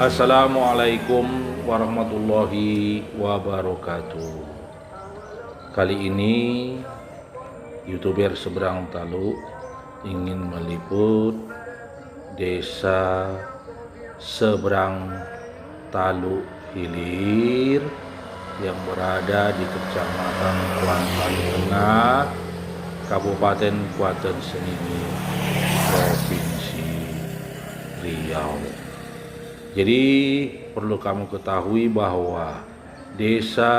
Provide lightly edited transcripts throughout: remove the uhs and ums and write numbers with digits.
Assalamualaikum warahmatullahi wabarakatuh. Kali ini YouTuber Seberang Taluk ingin meliput desa Seberang Taluk Hilir yang berada di Kecamatan Kuantan Tengah, Kabupaten Kuantan Sengingi, Provinsi Riau. Jadi perlu kamu ketahui bahwa desa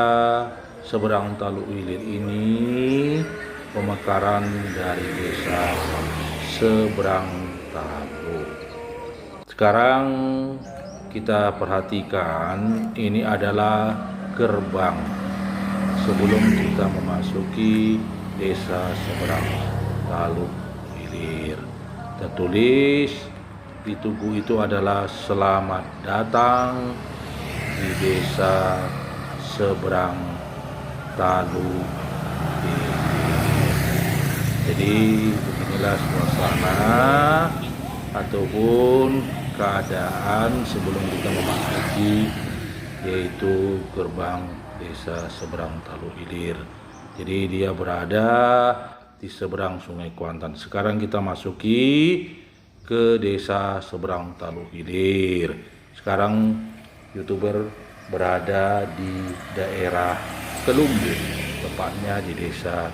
Seberang Taluk Hilir ini pemekaran dari desa Seberang Taluk. Sekarang kita perhatikan, ini adalah gerbang sebelum kita memasuki desa Seberang Taluk Hilir. Tertulis di tugu itu adalah selamat datang di desa Seberang Taluk Hilir. Jadi beginilah suasana ataupun keadaan sebelum kita memasuki yaitu gerbang desa Seberang Taluk Hilir. Jadi dia berada di seberang Sungai Kuantan. Sekarang kita masuki ke desa Seberang Taluk Hilir. Sekarang YouTuber berada di daerah Kelumbu, tepatnya di desa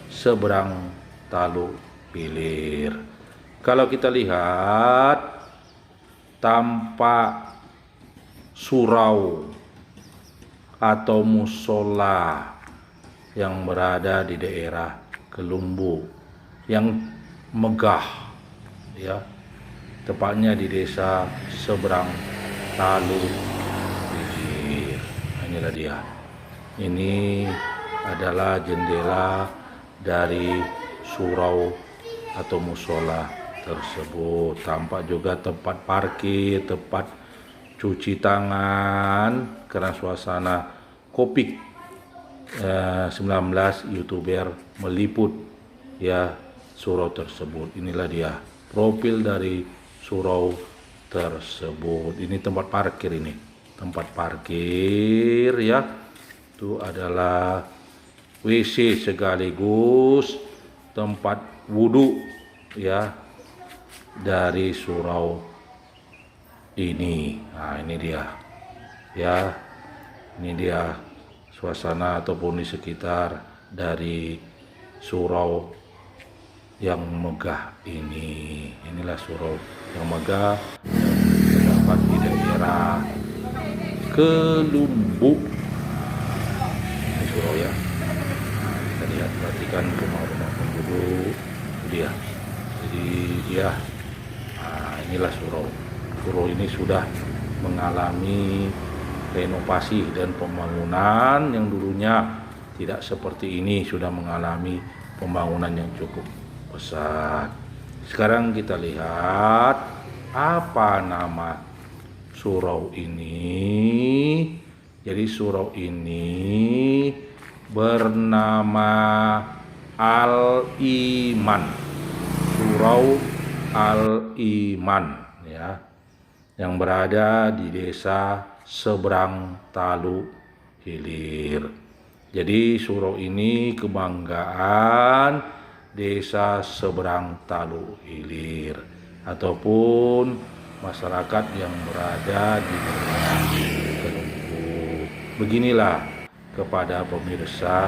Seberang Taluk Hilir. Kalau kita lihat, tampak surau atau musola yang berada di daerah Kelumbu yang megah, ya, tepatnya di desa Seberang Taluk Hilir. Inilah dia. Ini adalah jendela dari surau atau musola tersebut. Tampak juga tempat parkir, tempat cuci tangan, karena suasana COVID-19 YouTuber meliput ya surau tersebut. Inilah dia profil dari surau tersebut. Ini tempat parkir, ini tempat parkir ya. Itu adalah WC sekaligus tempat wudhu ya dari surau ini. Nah, ini dia ya. Ini dia suasana ataupun di sekitar dari surau yang megah ini. Inilah surau yang megah yang terdapat di daerah Kelumbu. Ini surau ya. Kita lihat, perhatikan rumah-rumah penduduk. Itu dia. Jadi ya, nah, inilah surau. Surau ini sudah mengalami renovasi dan pembangunan yang dulunya tidak seperti ini, sudah mengalami pembangunan yang cukup besar. Sekarang kita lihat apa nama surau ini. Jadi surau ini bernama Al-Iman, Surau Al-Iman ya, yang berada di desa Seberang Taluk Hilir. Jadi surau ini kebanggaan desa Seberang Taluk Hilir ataupun masyarakat yang berada di daerah Kelumbu. Beginilah kepada pemirsa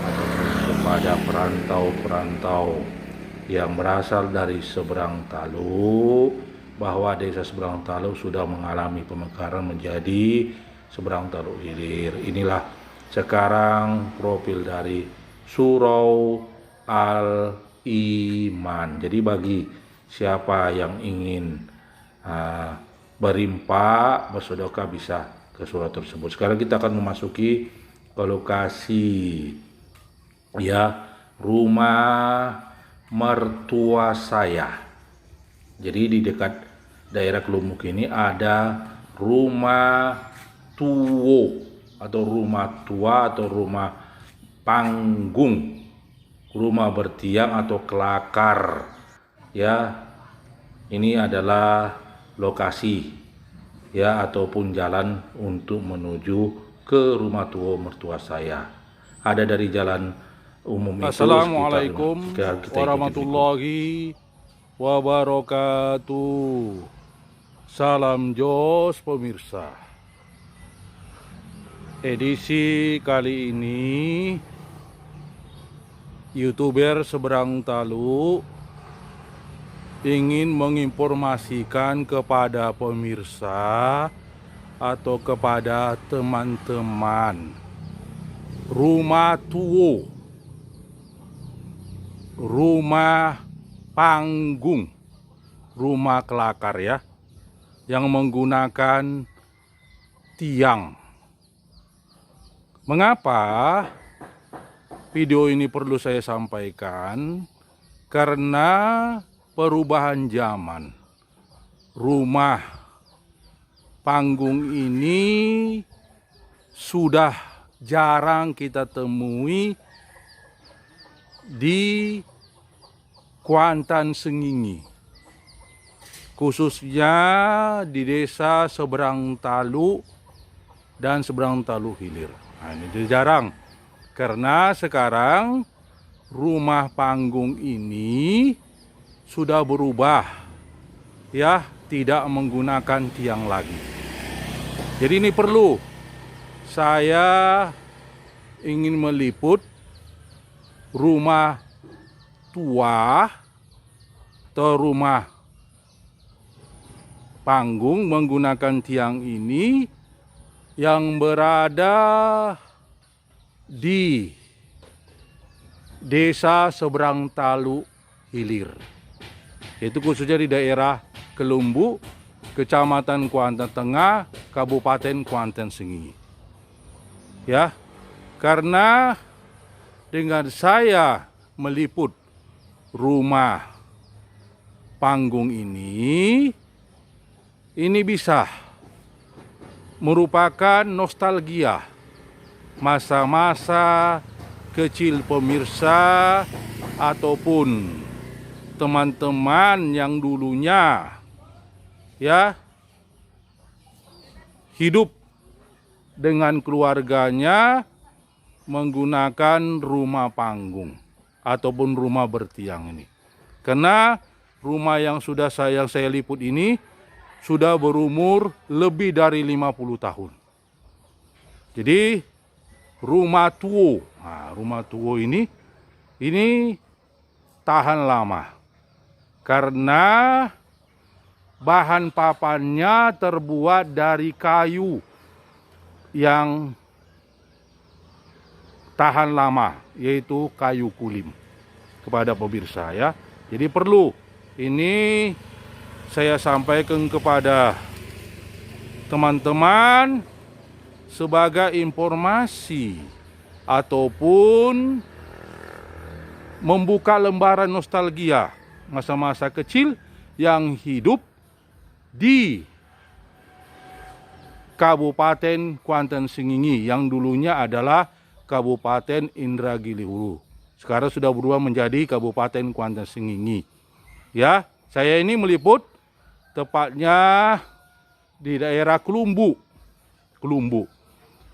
ataupun kepada perantau-perantau yang berasal dari Seberang Taluk, bahwa desa Seberang Taluk sudah mengalami pemekaran menjadi Seberang Taluk Hilir. Inilah sekarang profil dari Surau Al-Iman. Jadi bagi siapa yang ingin berimpak, bersedekah, bisa ke surau tersebut. Sekarang kita akan memasuki ke lokasi ya, rumah mertua saya. Jadi di dekat daerah Kelumuk ini ada rumah tuwo atau rumah tua atau rumah panggung, rumah bertiang atau kelakar ya. Ini adalah lokasi ya, ataupun jalan untuk menuju ke rumah tua mertua saya. Ada dari jalan umum itu. Assalamualaikum kita warahmatullahi wabarakatuh. Salam jos pemirsa. Edisi kali ini YouTuber Seberang Talu ingin menginformasikan kepada pemirsa atau kepada teman-teman rumah tua, rumah panggung, rumah kelakar ya, yang menggunakan tiang. Mengapa video ini perlu saya sampaikan? Karena perubahan zaman. Rumah panggung ini sudah jarang kita temui di Kuantan Sengingi, khususnya di desa Seberang Talu dan Seberang Talu Hilir. Nah, ini jarang karena sekarang rumah panggung ini sudah berubah ya, tidak menggunakan tiang lagi. Jadi ini perlu saya ingin meliput rumah tua atau rumah panggung menggunakan tiang ini yang berada di desa Seberang Talu Hilir, yaitu khususnya di daerah Kelumbu, Kecamatan Kuantan Tengah, Kabupaten Kuantan Sengingi. Ya, karena dengan saya meliput rumah panggung ini bisa merupakan nostalgia masa-masa kecil pemirsa ataupun teman-teman yang dulunya ya hidup dengan keluarganya menggunakan rumah panggung ataupun rumah bertiang ini. Karena rumah yang saya liput ini sudah berumur lebih dari 50 tahun. Jadi rumah tua. Nah, rumah tua ini tahan lama. Karena bahan papannya terbuat dari kayu yang tahan lama, yaitu kayu kulim, kepada pemirsa ya. Jadi perlu ini saya sampaikan kepada teman-teman sebagai informasi ataupun membuka lembaran nostalgia masa-masa kecil yang hidup di Kabupaten Kuantan Sengingi yang dulunya adalah Kabupaten Indragiri Hulu. Sekarang sudah berubah menjadi Kabupaten Kuantan Sengingi. Ya, saya ini meliput tepatnya di daerah Kelumbu.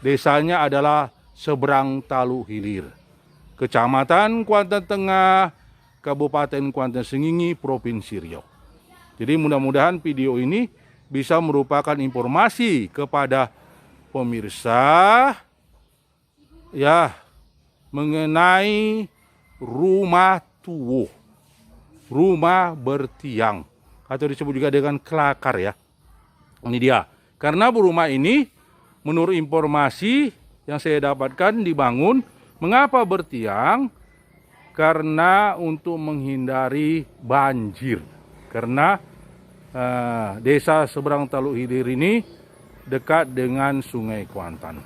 Desanya adalah Seberang Talu Hilir, Kecamatan Kuantan Tengah, Kabupaten Kuantan Sengingi, Provinsi Riau. Jadi mudah-mudahan video ini bisa merupakan informasi kepada pemirsa ya mengenai rumah tua, rumah bertiang, atau disebut juga dengan kelakar ya. Ini dia. Karena rumah ini menurut informasi yang saya dapatkan dibangun, mengapa bertiang? Karena untuk menghindari banjir. Karena desa Seberang Talu Hilir ini dekat dengan Sungai Kuantan.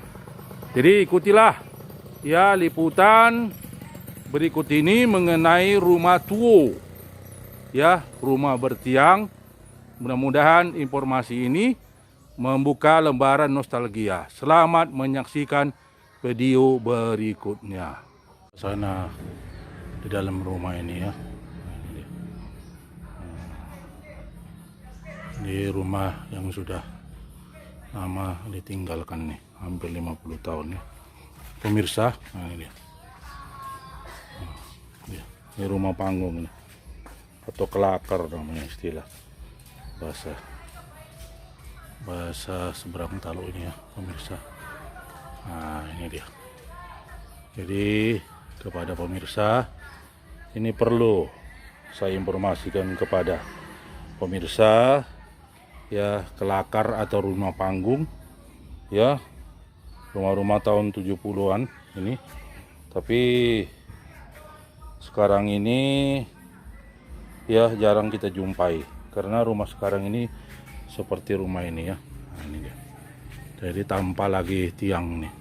Jadi ikutilah ya liputan berikut ini mengenai rumah tua ya, rumah bertiang. Mudah-mudahan informasi ini membuka lembaran nostalgia. Selamat menyaksikan video berikutnya. Sana di dalam rumah ini ya. Di rumah yang sudah lama ditinggalkan nih, hampir 50 tahun ya pemirsa. Nah, ini dia. Ini rumah panggung nih, atau kelakar namanya istilah bahasa seberang Talu ini ya pemirsa. Nah, ini dia. Jadi kepada pemirsa, ini perlu saya informasikan kepada pemirsa ya, kelakar atau rumah panggung ya, rumah-rumah tahun 70-an ini, tapi sekarang ini ya jarang kita jumpai karena rumah sekarang ini seperti rumah ini ya. Nah, ini dia. Jadi tanpa lagi tiang nih.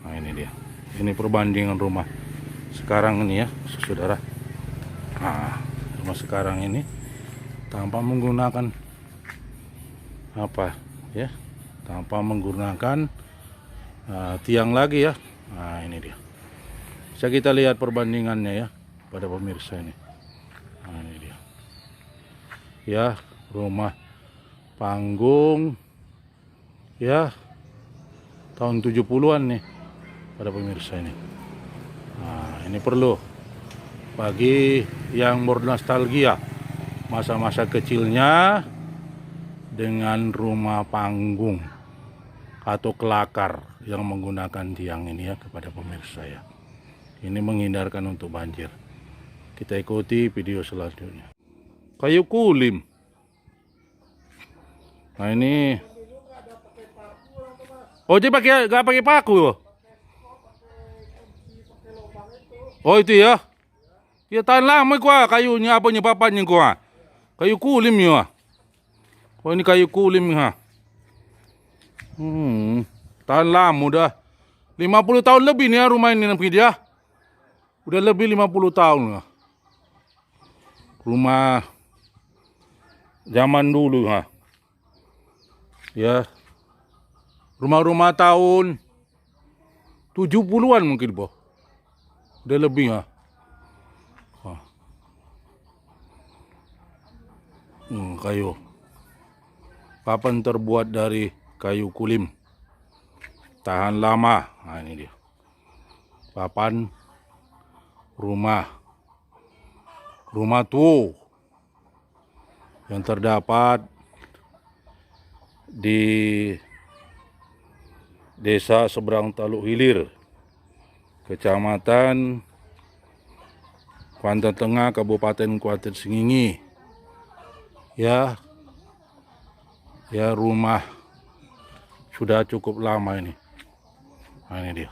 Nah, ini dia. Ini perbandingan rumah sekarang ini ya, saudara. Nah, rumah sekarang ini tanpa menggunakan apa ya, tanpa menggunakan tiang lagi ya. Nah, ini dia. Bisa kita lihat perbandingannya ya pada pemirsa ini. Nah, ini dia. Ya, rumah panggung ya tahun 70-an nih pada pemirsa ini. Nah, ini perlu bagi yang bernostalgia masa-masa kecilnya dengan rumah panggung atau kelakar yang menggunakan tiang ini ya, kepada pemirsa ya. Ini menghindarkan untuk banjir. Kita ikuti video selanjutnya. Kayu kulim. Nah, ini. Oh, jadi nggak pakai paku loh. Oh, itu ya. Ya tahan lama gua kayunya, apanya papannya gua. Kayu kulim ya. Oh, ini kayu kulim ya. Tahan lama udah. 50 tahun lebih nih ya rumah ini nampi dia. Udah lebih 50 tahun lah. Rumah zaman dulu ha. Ya. Rumah-rumah tahun 70-an mungkin, Boh. Udah lebih ha. Kayu. Papan terbuat dari kayu kulim. Tahan lama. Nah, ini dia. Papan rumah tua yang terdapat di Desa Seberang Taluk Hilir, Kecamatan Kuantan Tengah, Kabupaten Kuantan Sengingi. Ya, rumah sudah cukup lama ini. Nah, ini dia.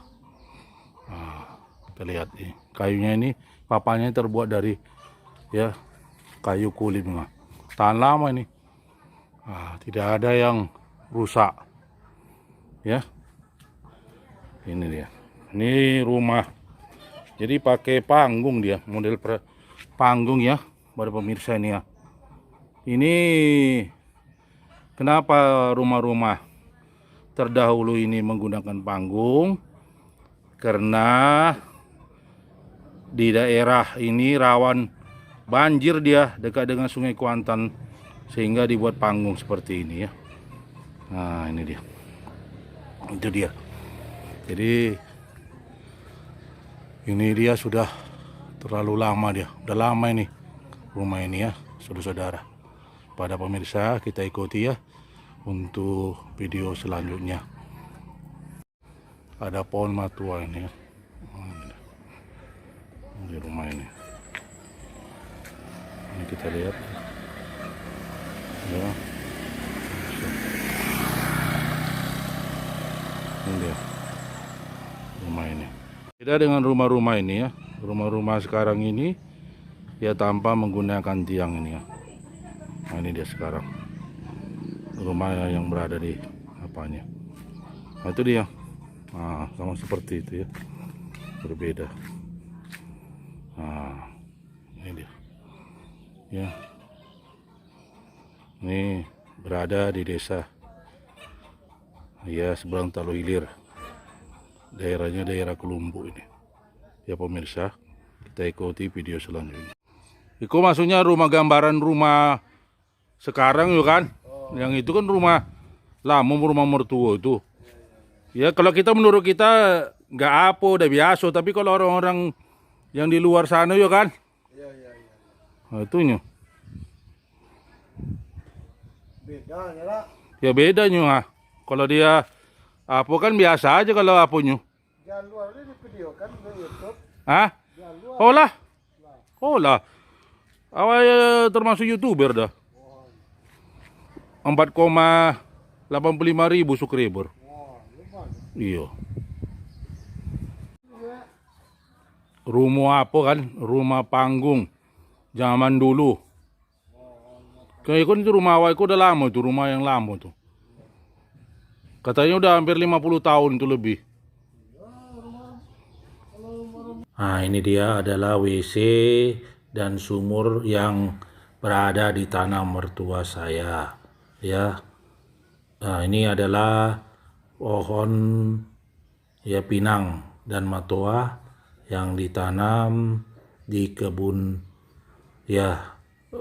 Kita lihat ini kayunya, ini papannya terbuat dari ya kayu kulim. Tahan lama ini. Tidak ada yang rusak ya. Ini dia. Ini rumah. Jadi pakai panggung dia, model panggung ya pada pemirsa ini ya. Ini kenapa rumah-rumah terdahulu ini menggunakan panggung? Karena di daerah ini rawan banjir dia, dekat dengan Sungai Kuantan, sehingga dibuat panggung seperti ini ya. Nah, ini dia. Itu dia. Jadi ini dia sudah terlalu lama dia. Udah lama ini rumah ini ya, saudara-saudara. Pada pemirsa, kita ikuti ya untuk video selanjutnya. Ada pohon matua ini ya. Di rumah ini. Ini kita lihat ya. Ini dia rumah ini. Beda dengan rumah-rumah ini ya. Rumah-rumah sekarang ini ya tanpa menggunakan tiang ini ya. Nah, ini dia sekarang rumah yang berada di apanya. Nah, itu dia. Nah, sama seperti itu ya. Berbeda. Nah, ini dia. Ya. Ini berada di desa ya Seberang Taluk Hilir. Daerahnya daerah Kelumbu ini. Ya pemirsa, kita ikuti video selanjutnya. Itu maksudnya rumah gambaran rumah sekarang yuk kan? Yang itu kan rumah lama rumah mertua itu. Ya kalau kita menurut kita nggak apa, udah biasa. Tapi kalau orang-orang yang di luar sana ya kan, Iya, iya, iya. nah, itunya. Bedanya lah. Ya bedanya ah. Kalau dia apa kan biasa aja kalau apanya. Jalan luar ini di video kan di YouTube. Hah? Jalan luar. Oh lah. Oh lah. Awal termasuk YouTuber dah. 4,85 ribu subscriber. Wah, lumayan. Iya. Rumah apa kan? Rumah panggung zaman dulu. Kayak itu rumah awal itu udah lama itu, rumah yang lama tuh. Katanya udah hampir 50 tahun itu lebih. Nah, ini dia adalah WC dan sumur yang berada di tanah mertua saya. Ya. Nah, ini adalah pohon ya pinang dan matoa yang ditanam di kebun ya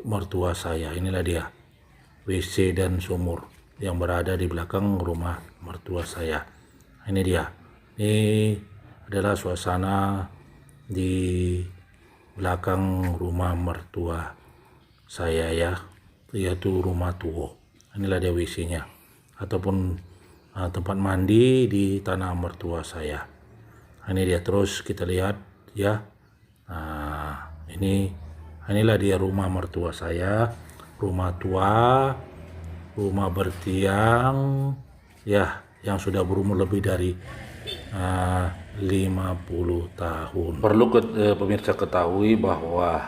mertua saya. Inilah dia WC dan sumur yang berada di belakang rumah mertua saya. Ini dia. Ini adalah suasana di belakang rumah mertua saya ya, yaitu rumah tua. Inilah dia WC-nya ataupun tempat mandi di tanah mertua saya. Ini dia, terus kita lihat ya. Nah, inilah dia rumah mertua saya, rumah tua, rumah bertiang ya, yang sudah berumur lebih dari 50 tahun. Perlu pemirsa ketahui bahwa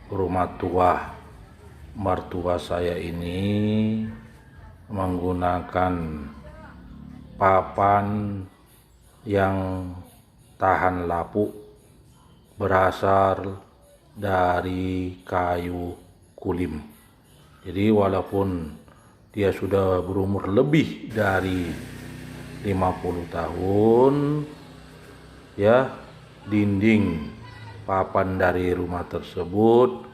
rumah tua mertua saya ini menggunakan papan yang tahan lapuk berasal dari kayu kulim. Jadi walaupun dia sudah berumur lebih dari 50 tahun ya, dinding papan dari rumah tersebut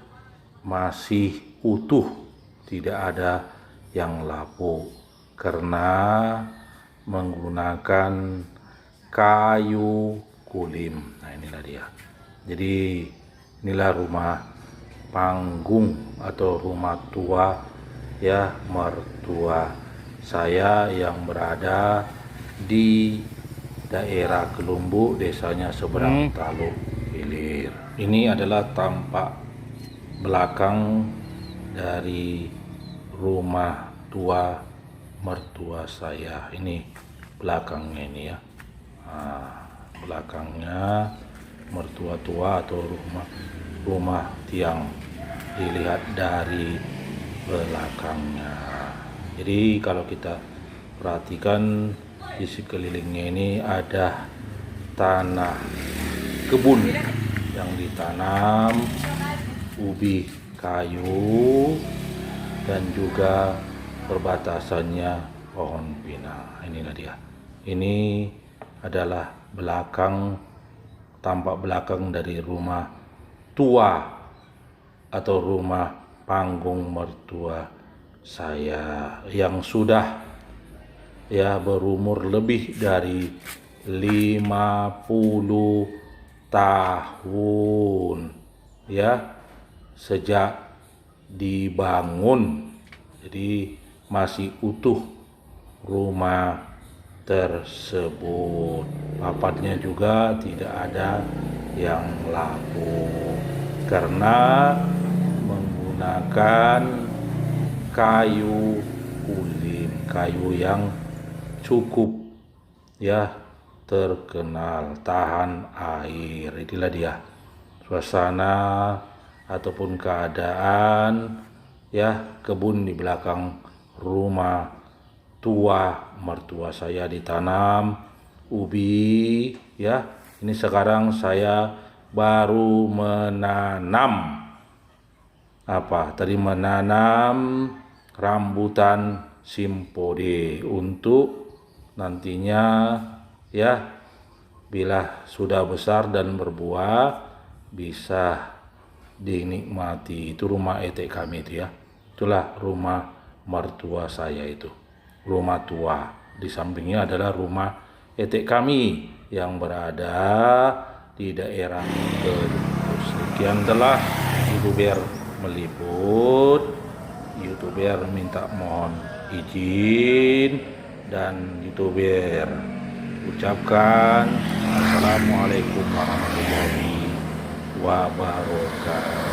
masih utuh, tidak ada yang lapuk karena menggunakan kayu kulim. Nah, inilah dia. Jadi inilah rumah panggung atau rumah tua ya mertua saya yang berada di daerah Kelumbu, desanya Seberang Taluk Hilir. Ini adalah tampak belakang dari rumah tua mertua saya. Ini belakangnya ini ya. Nah, belakangnya mertua tua atau rumah tiang dilihat dari belakangnya. Jadi kalau kita perhatikan di sekelilingnya ini ada tanah kebun yang ditanam ubi kayu dan juga perbatasannya pohon pinang. Inilah dia. Ini adalah tampak belakang dari rumah tua atau rumah panggung mertua saya yang sudah ya berumur lebih dari 50 tahun ya, sejak dibangun. Jadi masih utuh rumah tersebut. Papannya juga tidak ada yang lapuk karena menggunakan kayu kulim, kayu yang cukup ya terkenal tahan air. Inilah dia suasana ataupun keadaan ya kebun di belakang rumah tua mertua saya, ditanam ubi ya. Ini sekarang saya baru menanam menanam rambutan simpode untuk nantinya ya bila sudah besar dan berbuah bisa dinikmati. Itu rumah etek kami itu ya. Itulah rumah mertua saya itu. rumah tua. Di sampingnya adalah rumah etek kami yang berada di daerah Kedungkus. Sekian telah YouTuber meliput. YouTuber minta mohon izin, dan YouTuber ucapkan Assalamualaikum warahmatullahi wabarakatuh.